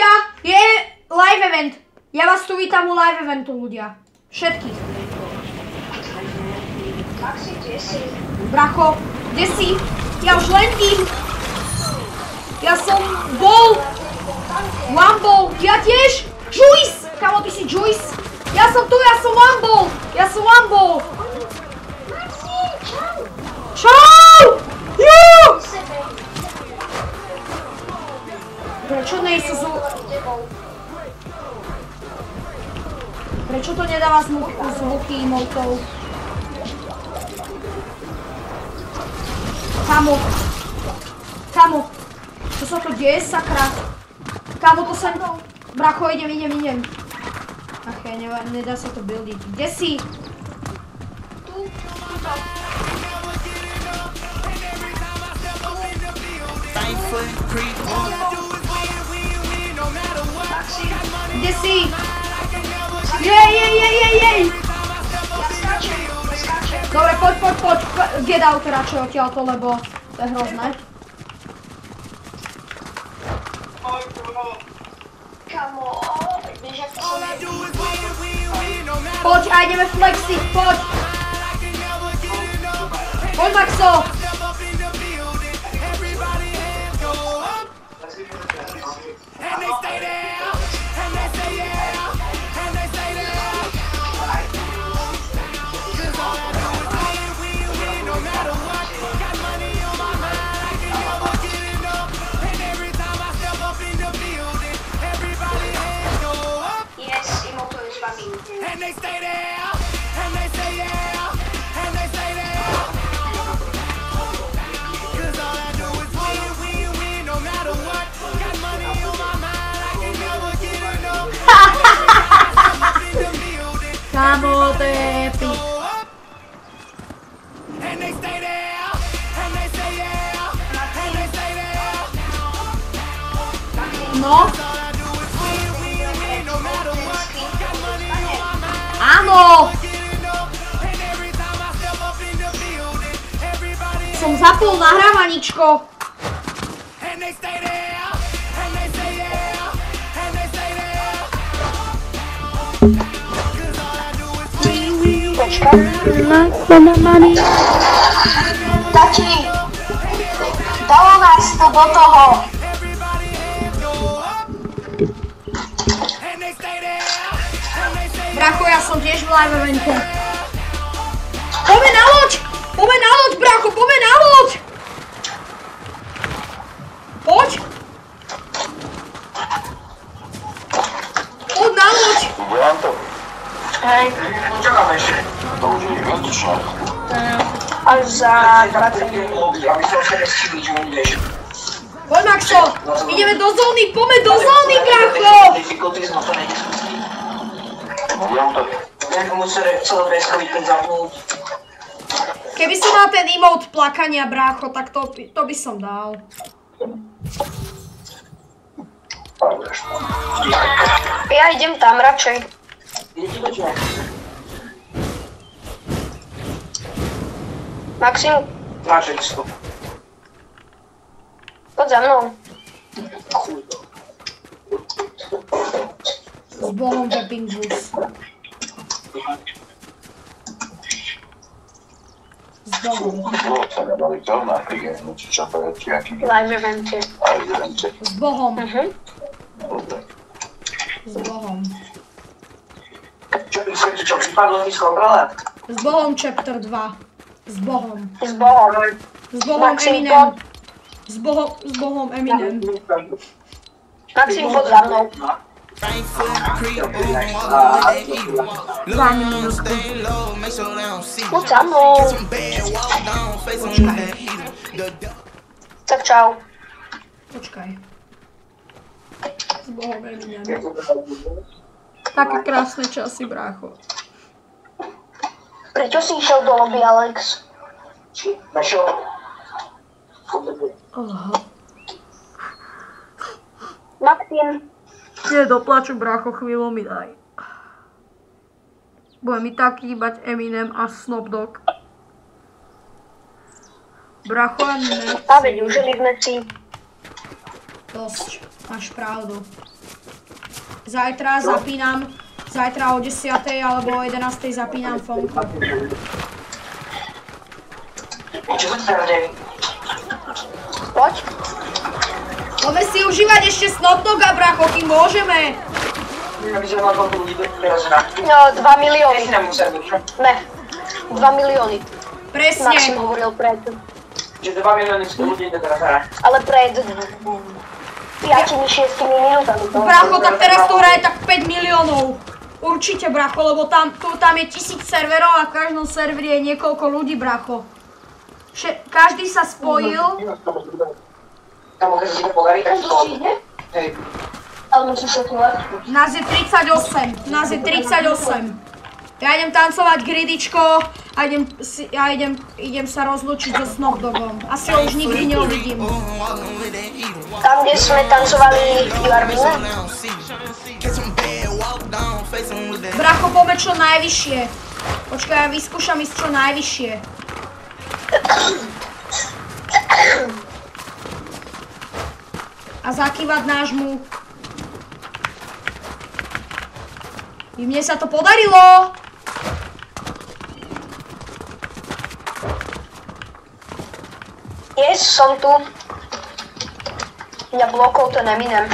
ľudia, je live event. Ja vás tu vítam u live eventu, ľudia. Všetkých. Bracho, kde si? Ja už letím. Ja som bol. Wumble, ja tiež. Juice, kamo, ty si Juice. Ja som tu, ja som Wumble. Ja som Wumble. Čau! Juuu! Prečo nejsú Prečo to nedáva zvuky emotov? Kamo. Kamo. Čo sa to deje, sakra? Kamo, to sa... Bracho, idem. Ach, nedá sa to buildiť. Kde si? Tu. Kde si? Jej! Dobre, poď. Get out radšej odtiaľto, lebo to je hrozné. Poď a ideme flexiť, poď! Poď, Maxo! Kámo, to je epic. No. Áno. Som zapol nahrávaničko. Tati, dalo nás to do toho. Bracho, ja som tiež v live evente. Poďme na loď, bracho, poďme na loď. Poď. Poď na loď. Dělám to. Hej. Čekám ešte. To už je výročné. Až za 20 minút. Ja by som sa nestihli, že budeš. Poď, Maxo, ideme do zóny, poďme do zóny, bracho. Dělám to. Nejako museli celé preskový ten zapnúť. Keby som mal ten emote plakania, brácho, tak to by som dal. Ja idem tam radšej. Maxim, Máš isto. poď za mnou. S Bohom Vaping Bus. S Bohom. Live evente. S Bohom. S Bohom. Čo pripadlo mi z kontrole? S Bohom chapter 2. S Bohom. S Bohom. S Bohom Maxim, Eminem. S Bohom Eminem. Maxim, poď za mnou. Poď za mnou. Tak čau. Počkaj. S Bohom Eminem. Také krásne časy, brácho. Prečo si išiel do lobby, Alex? Maxim. Nie, do plaču, brácho, chvíľu mi daj. Bude mi tak chýbať Eminem a Snoop Dogg. Brácho, ja nechci. A veď, užili sme si. Dosť, máš pravdu. Zajtra zapínam, zajtra o 10. alebo o 11. zapínam fonku. Čo sa teraz deje? Poď. Poďme si užívať ešte Snoop Dogga, bracho, kým môžeme. Aby sme mal koľko ľudí teraz hrá. No, 2 milióny. Nech nám musel byť, čo? Ne. 2 milióny. Presne. Maxim hovoril pred. Že 2 milióny ľudí ide teraz hrá. Ale pred 5-6 minútami. Bracho, tak teraz to hraje tak 5 miliónov. Určite, bracho, lebo tam je 1000 serverov a v každom serveri je niekoľko ľudí, bracho. Každý sa spojil. Tam keď sa ti to podarí, tak to... Hej. Ale musíš sa tu mať. Nás je 38. Nás je 38. Ja idem tancovať gridičko a idem sa rozlúčiť so Snoop Doggom. Asi ho už nikdy neuvidím. Tam, kde sme tancovali Jarvine? Bracho, poďme čo najvyššie. Počkaj, ja vyskúšam ísť čo najvyššie. A zakývať nášmu. I mne sa to podarilo. Yes, som tu. Ja blokol to neminem.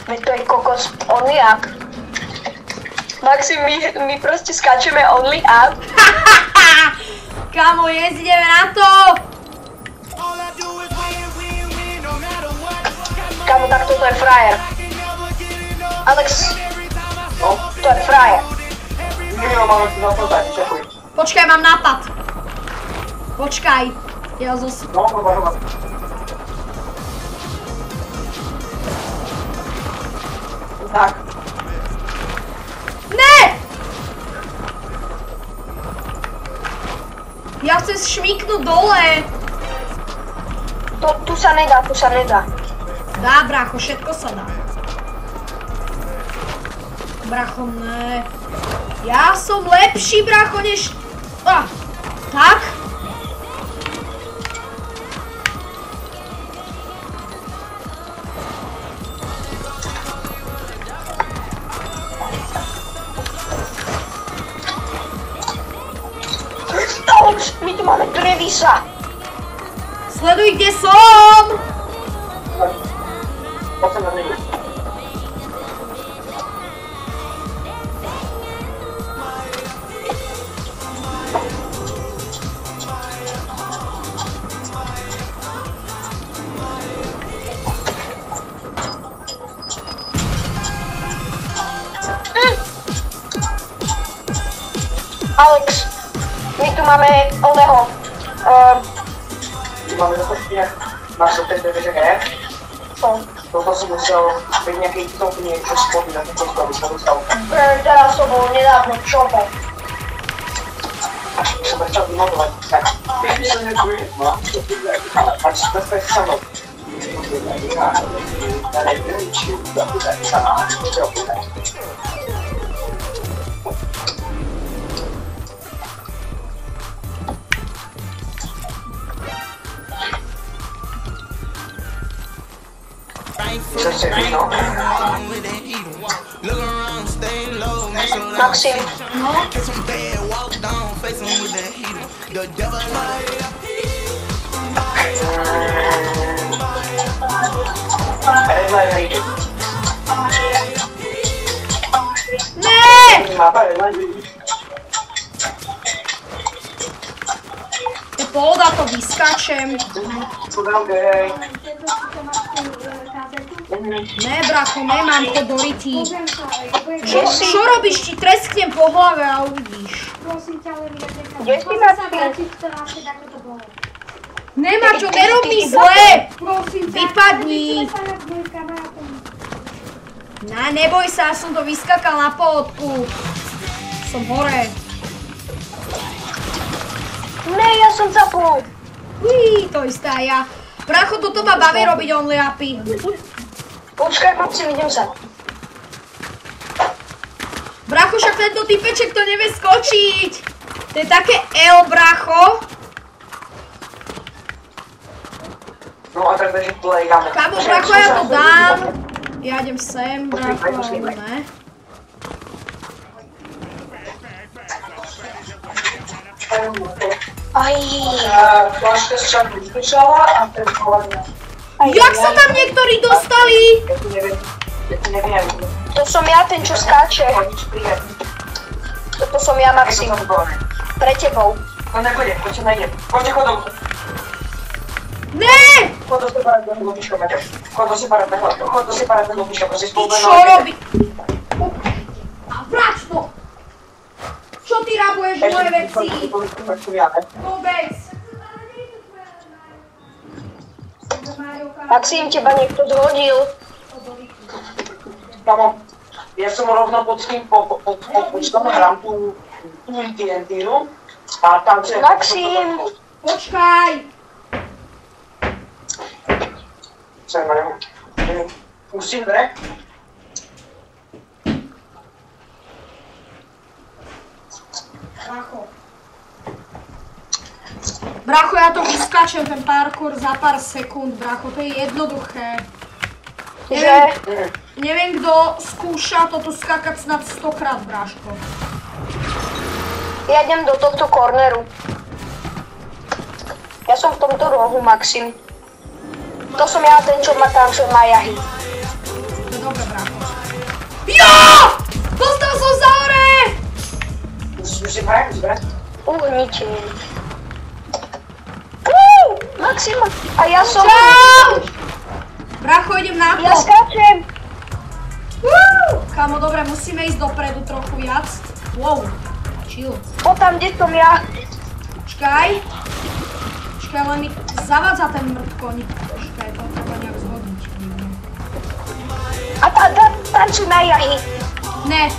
Veď to je kokos only up. Maxim, my proste skáčeme only up. Kamo, jezdíme na to. Kamo, tak toto je frajer. Alex, No? to je frajer. Nikto máme tu na to dať, čakuj. Počkaj, mám nápad. Počkaj. Ja No, poďme. Tak. Ne! Ja chcem šmiknúť dole. Tu sa nedá, tu sa nedá. Dá, bracho, všetko sa dá. Bracho, ne. Ja som lepší, bracho, než... Tak? My tu máme drevisa. Sleduj, kde som! Poď sa na nebu. Alex, my tu máme oného. Máme započne, máš to ten DVDG. Toto som musel byť nejaký top niečo spody na tento zbavu, som dostal. Teraz to bolo nedávno, čope. Som začal vymotovať, tak. Pekne sa nebude, no. Pač bezpech sa mnou. Maxim, Je pohoda, to vyskačem. Ne, bracho, nemám to dorytý. Čo robíš? Ti tresknem po hlave a uvidíš. kde si Maxim? Nemá čo, nerob mi zle! Vypadni! Neboj sa, ja som to vyskakal na pohodku. Som hore. Ne, ja som zapol. To isté aj ja. Bracho, toto ma baví robiť only-upy. Počkaj, Maxim, idem sa. Bracho, však tento typeček to nevie skočiť. To je také bracho. No a tak takže plejgáme. Kámo, bracho, ja to dám. Ja idem sem, bracho, alebo ne. Aj. Flaška z čapu vyskúšala a ten koladňa. Jak sa tam niektorí dostali? Ja to neviem. To som ja, ten čo skáče. To som ja, Maxim. Pre tebou. No nebude, poďte nájdem. Poďte chodom. Ne! Chod do separátneho lopička, Maťo. Chod do separátneho lopička, prosím, Ty čo robí? A vrať to! Čo ty rabuješ moje veci? Vôbec! Maxim, teba niekto zhodil. Kamo, ja som rovno pod tým počtom hrám tú TNT-nu a tam sa... Maxim! Počkaj! Pustím dvere? Bracho, ja to vyskáčem ten parkour za pár sekúnd, bracho, to je jednoduché. Neviem, kto skúša toto skákať snad 100-krát, bráško. Ja idem do tohto korneru. Ja som v tomto rohu, Maxim. To som ja, ten, čo ma tancuje na jahy. To je dobré, brácho. Jo! Dostal som za hore! Už si brať? Uhnite. Maxim, a ja som... Čau! Bracho, idem na to. Ja skáčem. Kámo, dobre, musíme ísť dopredu trochu viac. Wow, chill. O tam, kde som ja. Počkaj, len mi zavádza ten mŕtkoň. Počkaj, to treba nejak zhodniť. A tancuj na jahy. Ne.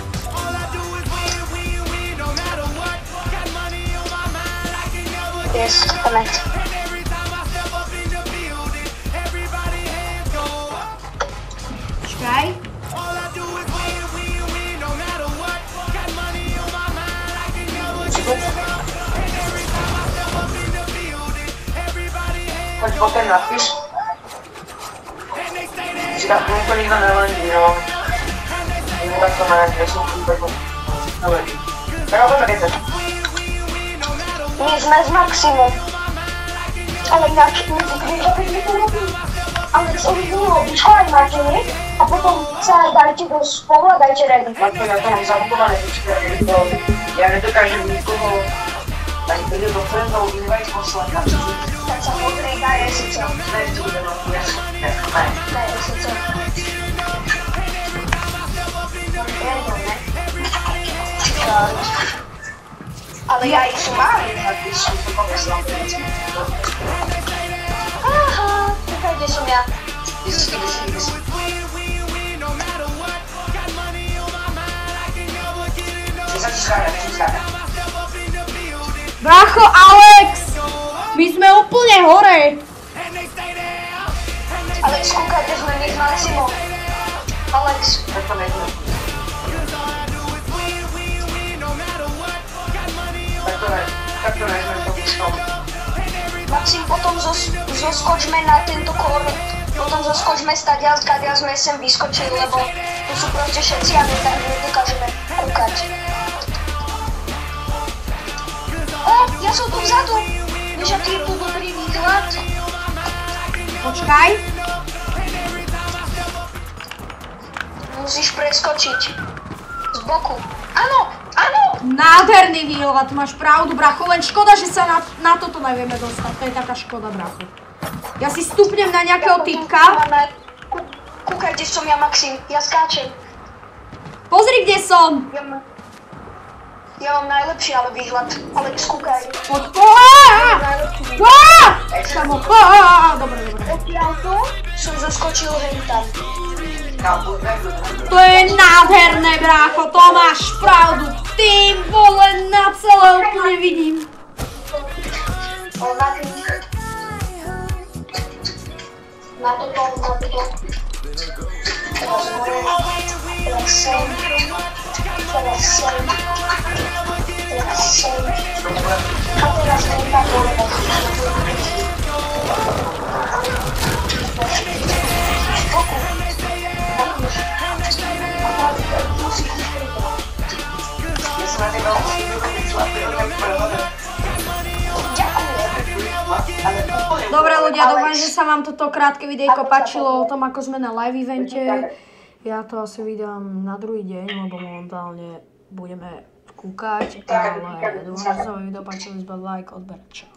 Yes, connect. Počkaj. Poď po ten nadpis. Si tam to nikto nelendíroval. Tak to má, že som tu tako... Dobre. Tak ale poďme keď. My sme s Maximom. Ale ináč, my to robí. Alex, originál, bičko aj máte, nie? A potom sa dajte do spolu a dajte ready. Matko, ja to mám zabudované, počkaj, ja nedokážem nikoho... Ani príde do friendov, invite poslať. Tak sa pozrie, daj SC. Daj si bude no, jasne. Daj SC. Friendov, ne? Ale ja ich mám. Aha, tukaj, kde som ja. Bracho, Alex! My sme úplne hore! Alex, kúkaj, kde sme my s Maximom. Alex. Tak to nejde. Tak to nejde, to vyšlo. Maxim, potom zoskočme na tento korner. Potom zoskočme stadiaľ, skadiaľ sme sem vyskočili, lebo tu sú proste všetci a my tak nedokážeme kúkať. Ja som tu vzadu. Vieš, aký je tu dobrý výhľad? Počkaj. Musíš preskočiť. Z boku. Áno, áno. Nádherný výhľad, máš pravdu, bracho, len škoda, že sa na toto nevieme dostať. To je taká škoda, bracho. Ja si stupnem na nejakého typka. Kúkaj, kde som ja, Maxim. Ja skáčem. Pozri, kde som. Ja mám najlepší ale výhľad. Alex, kúkaj. Samo, dobre. Odtiaľto som zaskočil hentam. To je nádherné, brácho, to máš pravdu. Ty vole, na celé úplne vidím. Na toto. Teraz sem. A teraz hentam. Dobre ľudia, dúfam, že sa vám toto krátke videjko páčilo o tom, ako sme na live evente. Ja to asi vydám na druhý deň, lebo momentálne budeme kúkať, ale dúfam, že sa vám video páčilo, zbav like, odber, čau.